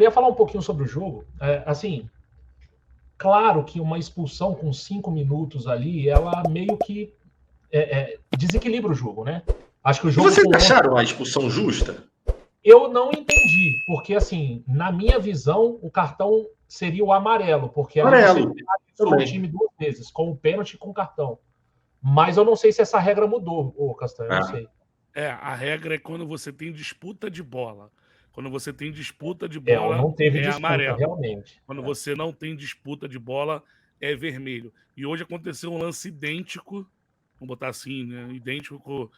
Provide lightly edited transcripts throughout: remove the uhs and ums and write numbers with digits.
queria falar um pouquinho sobre o jogo. Assim, claro que uma expulsão com 5 minutos ali, ela meio que desequilibra o jogo, né? Acho que o jogo. Vocês acharam a expulsão justa? Eu não entendi, porque assim, na minha visão, o cartão seria o amarelo, porque aí você penalizou o time 2 vezes, com o pênalti e com o cartão. Mas eu não sei se essa regra mudou, Castanho, eu não sei. A regra é quando você tem disputa de bola. Quando você tem disputa de bola, não teve disputa, amarelo. Realmente. Quando você não tem disputa de bola, é vermelho. E hoje aconteceu um lance idêntico, vamos botar assim, né? Idêntico com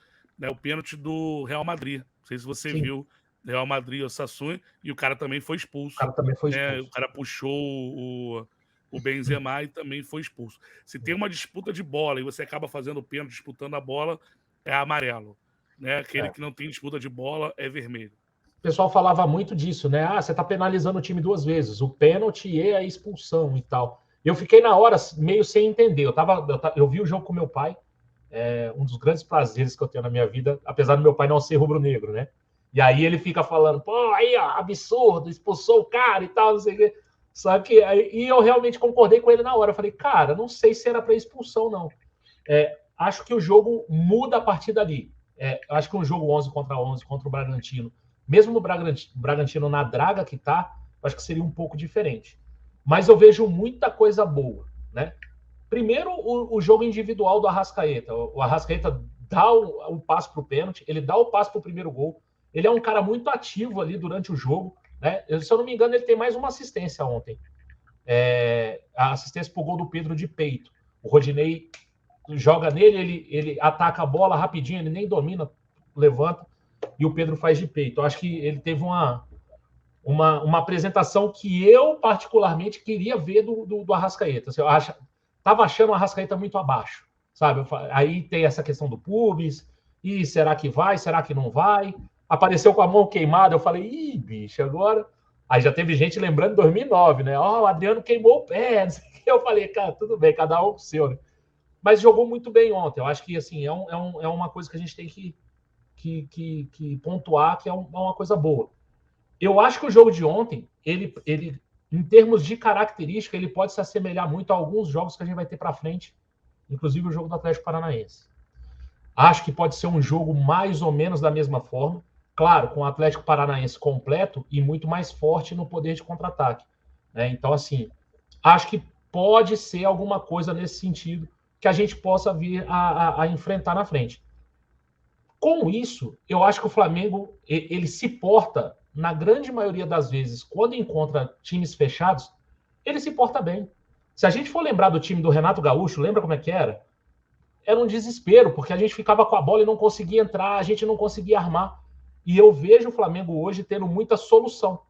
o pênalti do Real Madrid. Não sei se você viu, Real Madrid e o Sassuolo, e o cara também foi expulso. O cara puxou o Benzema e também foi expulso. Se tem uma disputa de bola e você acaba fazendo o pênalti, disputando a bola, é amarelo. Né? Aquele que não tem disputa de bola é vermelho. O pessoal falava muito disso, né? Você está penalizando o time 2 vezes, o pênalti e a expulsão e tal. Eu fiquei na hora meio sem entender. Eu vi o jogo com meu pai, um dos grandes prazeres que eu tenho na minha vida, apesar do meu pai não ser rubro-negro, né? E aí ele fica falando, pô, aí, ó, absurdo, expulsou o cara e tal, não sei o quê. Só que e eu realmente concordei com ele na hora. Eu falei, cara, não sei se era para expulsão, não. Acho que o jogo muda a partir dali. Acho que um jogo 11 contra 11 contra o Bragantino, mesmo o Bragantino na draga que tá, acho que seria um pouco diferente. Mas eu vejo muita coisa boa, né? Primeiro, o jogo individual do Arrascaeta. O Arrascaeta dá o passe para o pênalti, ele dá o passe para o primeiro gol. Ele é um cara muito ativo ali durante o jogo, né? Se eu não me engano, ele tem mais uma assistência ontem. A assistência para o gol do Pedro de peito. O Rodinei joga nele, ele ataca a bola rapidinho, ele nem domina, levanta, e o Pedro faz de peito. Eu acho que ele teve uma apresentação que eu particularmente queria ver do Arrascaeta. Eu estava achando o Arrascaeta muito abaixo, sabe? Aí tem essa questão do pubis, e será que vai, será que não vai? Apareceu com a mão queimada, eu falei, ih, bicho, agora... Aí já teve gente lembrando de 2009, né? O Adriano queimou o pé, eu falei, cara, tudo bem, cada um com o seu, né? Mas jogou muito bem ontem. Eu acho que assim, é uma coisa que a gente tem que pontuar, que é uma coisa boa. Eu acho que o jogo de ontem, ele em termos de característica, ele pode se assemelhar muito a alguns jogos que a gente vai ter para frente, inclusive o jogo do Atlético Paranaense. Acho que pode ser um jogo mais ou menos da mesma forma, claro, com o Atlético Paranaense completo e muito mais forte no poder de contra-ataque. Né? Então, assim, acho que pode ser alguma coisa nesse sentido que a gente possa vir a enfrentar na frente. Com isso, eu acho que o Flamengo ele se porta, na grande maioria das vezes, quando encontra times fechados, ele se porta bem. Se a gente for lembrar do time do Renato Gaúcho, lembra como é que era? Era um desespero, porque a gente ficava com a bola e não conseguia entrar, a gente não conseguia armar. E eu vejo o Flamengo hoje tendo muita solução.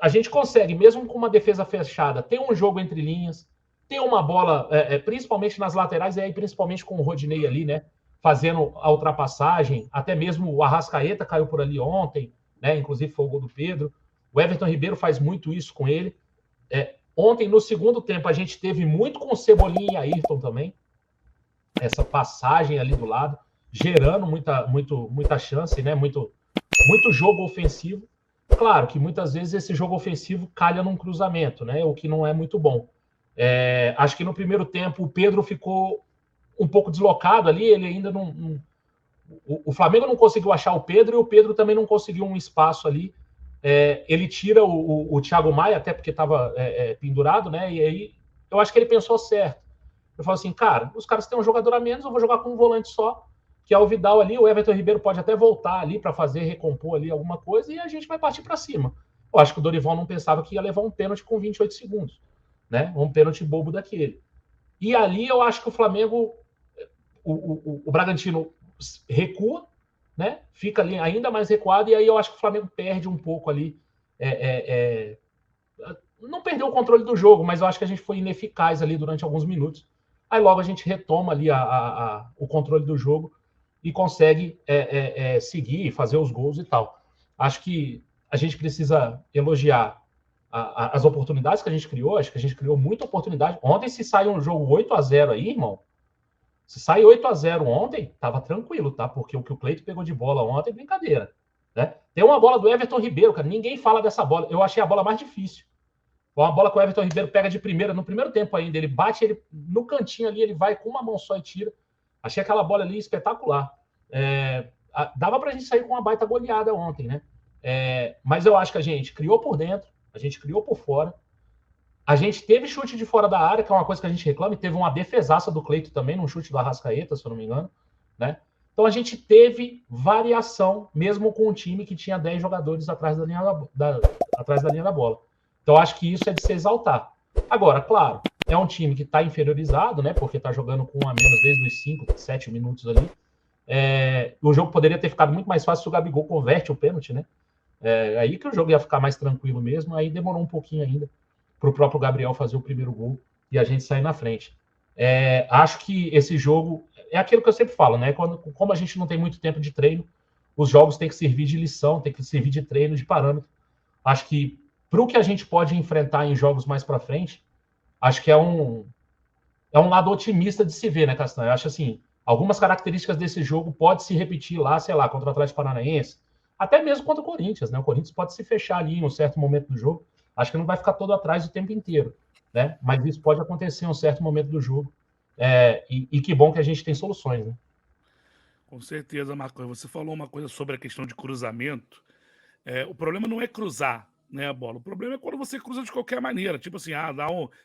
A gente consegue, mesmo com uma defesa fechada, ter um jogo entre linhas, ter uma bola, principalmente nas laterais, e aí principalmente com o Rodinei ali, né? Fazendo a ultrapassagem, até mesmo o Arrascaeta caiu por ali ontem, né? Inclusive foi o gol do Pedro. O Everton Ribeiro faz muito isso com ele. Ontem, no segundo tempo, a gente teve muito com o Cebolinha e Ayrton também. Essa passagem ali do lado, gerando muita chance, né? Muito jogo ofensivo. Claro que muitas vezes esse jogo ofensivo calha num cruzamento, né? O que não é muito bom. Acho que no primeiro tempo o Pedro ficou um pouco deslocado ali, ele ainda não... O Flamengo não conseguiu achar o Pedro e o Pedro também não conseguiu um espaço ali. Ele tira o Thiago Maia, até porque estava pendurado, né? E aí eu acho que ele pensou certo. Eu falo assim, cara, os caras têm um jogador a menos, eu vou jogar com um volante só, que é o Vidal ali, o Everton Ribeiro pode até voltar ali para fazer, recompor ali alguma coisa, e a gente vai partir para cima. Eu acho que o Dorival não pensava que ia levar um pênalti com 28 segundos, né? Um pênalti bobo daquele. E ali eu acho que o Flamengo, o Bragantino recua, né? Fica ali ainda mais recuado, e aí eu acho que o Flamengo perde um pouco ali. Não perdeu o controle do jogo, mas eu acho que a gente foi ineficaz ali durante alguns minutos. Aí logo a gente retoma ali o controle do jogo e consegue seguir, fazer os gols e tal. Acho que a gente precisa elogiar as oportunidades que a gente criou. Acho que a gente criou muita oportunidade. Ontem, se sai um jogo 8-0 aí, irmão, se sai 8-0 ontem, tava tranquilo, tá? Porque o que o Cleito pegou de bola ontem é brincadeira. né? Tem uma bola do Everton Ribeiro, cara, ninguém fala dessa bola. Eu achei a bola mais difícil. Uma bola que o Everton Ribeiro pega de primeira, no primeiro tempo ainda, ele bate ele no cantinho ali, ele vai com uma mão só e tira. Achei aquela bola ali espetacular. Dava pra gente sair com uma baita goleada ontem, né? Mas eu acho que a gente criou por dentro, a gente criou por fora. A gente teve chute de fora da área, que é uma coisa que a gente reclama, e teve uma defesaça do Cleito também, num chute do Arrascaeta, se eu não me engano, né? Então a gente teve variação, mesmo com um time que tinha 10 jogadores atrás da linha da bola. Então acho que isso é de se exaltar. Agora, claro, é um time que está inferiorizado, né? Porque está jogando com um a menos desde os 5, 7 minutos ali. O jogo poderia ter ficado muito mais fácil se o Gabigol converte o pênalti, né? Aí que o jogo ia ficar mais tranquilo mesmo, aí demorou um pouquinho ainda para o próprio Gabriel fazer o primeiro gol e a gente sair na frente. Acho que esse jogo é aquilo que eu sempre falo, né? Como a gente não tem muito tempo de treino, os jogos têm que servir de lição, têm que servir de treino, de parâmetro. Acho que para o que a gente pode enfrentar em jogos mais para frente, acho que é um lado otimista de se ver, né, Castanho? Eu acho assim, algumas características desse jogo pode se repetir lá, sei lá, contra o Atlético Paranaense, até mesmo contra o Corinthians, né? O Corinthians pode se fechar ali em um certo momento do jogo. Acho que não vai ficar todo atrás o tempo inteiro, né? Mas isso pode acontecer em um certo momento do jogo. E que bom que a gente tem soluções, né? Com certeza, Marcos. Você falou uma coisa sobre a questão de cruzamento. O problema não é cruzar, né, a bola. O problema é quando você cruza de qualquer maneira. Tipo assim,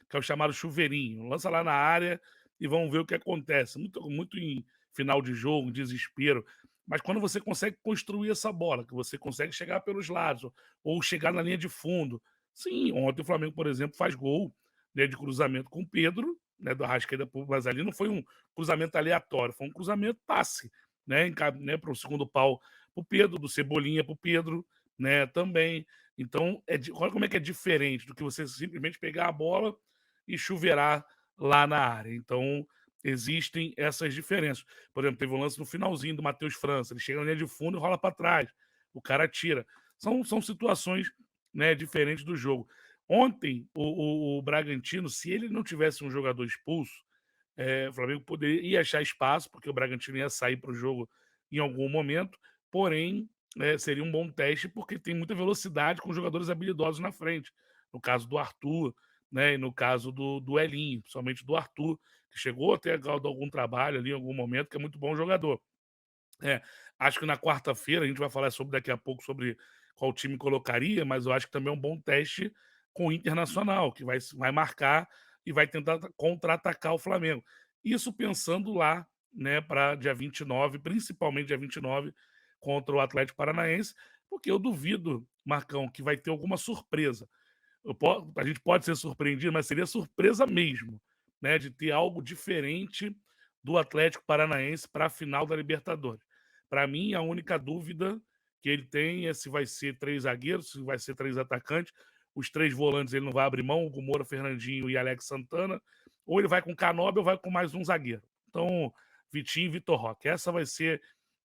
que é o chamado chuveirinho. Lança lá na área e vamos ver o que acontece. Muito em final de jogo, desespero. Mas quando você consegue construir essa bola, que você consegue chegar pelos lados ou chegar na linha de fundo. Sim, ontem o Flamengo, por exemplo, faz gol, né, de cruzamento com o Pedro, né, do Arrascaeta, mas ali não foi um cruzamento aleatório, foi um cruzamento passe, né, para o segundo pau para o Pedro, do Cebolinha para o Pedro, né, também. Então, olha como é que é diferente do que você simplesmente pegar a bola e chuveirar lá na área. Então, existem essas diferenças. Por exemplo, teve um lance no finalzinho do Matheus França, ele chega na linha de fundo e rola para trás, o cara tira. São situações, né, diferentes do jogo. Ontem, o Bragantino, se ele não tivesse um jogador expulso, o Flamengo ia achar espaço, porque o Bragantino ia sair para o jogo em algum momento, porém, seria um bom teste, porque tem muita velocidade com jogadores habilidosos na frente. No caso do Arthur, né, e no caso do Elinho, principalmente do Arthur, que chegou a ter algum trabalho ali em algum momento, que é muito bom jogador. Acho que na quarta-feira, a gente vai falar daqui a pouco sobre qual time colocaria, mas eu acho que também é um bom teste com o Internacional, que vai marcar e vai tentar contra-atacar o Flamengo. Isso pensando lá, né, para dia 29, principalmente dia 29, contra o Atlético Paranaense, porque eu duvido, Marcão, que vai ter alguma surpresa. A gente pode ser surpreendido, mas seria surpresa mesmo, né, de ter algo diferente do Atlético Paranaense para a final da Libertadores. Para mim, a única dúvida que ele tem é se vai ser 3 zagueiros, se vai ser 3 atacantes. Os 3 volantes ele não vai abrir mão, Hugo Moura, Fernandinho e Alex Santana. Ou ele vai com Canóbio ou vai com mais um zagueiro. Então, Vitinho e Vitor Roque. Essa vai ser,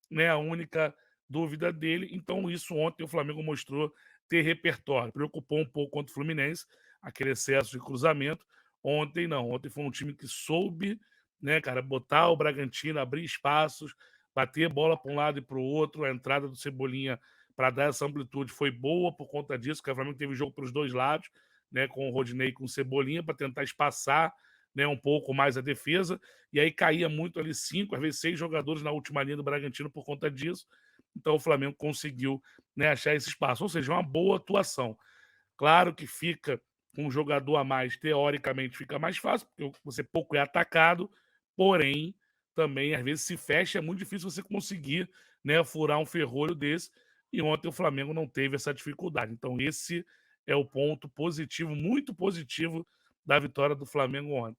né, a única dúvida dele. Então, isso ontem o Flamengo mostrou ter repertório. Preocupou um pouco contra o Fluminense, aquele excesso de cruzamento. Ontem não. Ontem foi um time que soube, né, cara, botar o Bragantino, abrir espaços, bater bola para um lado e para o outro. A entrada do Cebolinha para dar essa amplitude foi boa por conta disso, que o Flamengo teve jogo para os dois lados, né, com o Rodinei e com o Cebolinha, para tentar espaçar, né, um pouco mais a defesa. E aí caía muito ali 5, às vezes 6 jogadores na última linha do Bragantino por conta disso. Então o Flamengo conseguiu, né, achar esse espaço. Ou seja, uma boa atuação. Claro que fica com um jogador a mais, teoricamente fica mais fácil, porque você pouco é atacado, porém, também, às vezes, se fecha, é muito difícil você conseguir, né, furar um ferrolho desse, e ontem o Flamengo não teve essa dificuldade. Então, esse é o ponto positivo, muito positivo, da vitória do Flamengo ontem.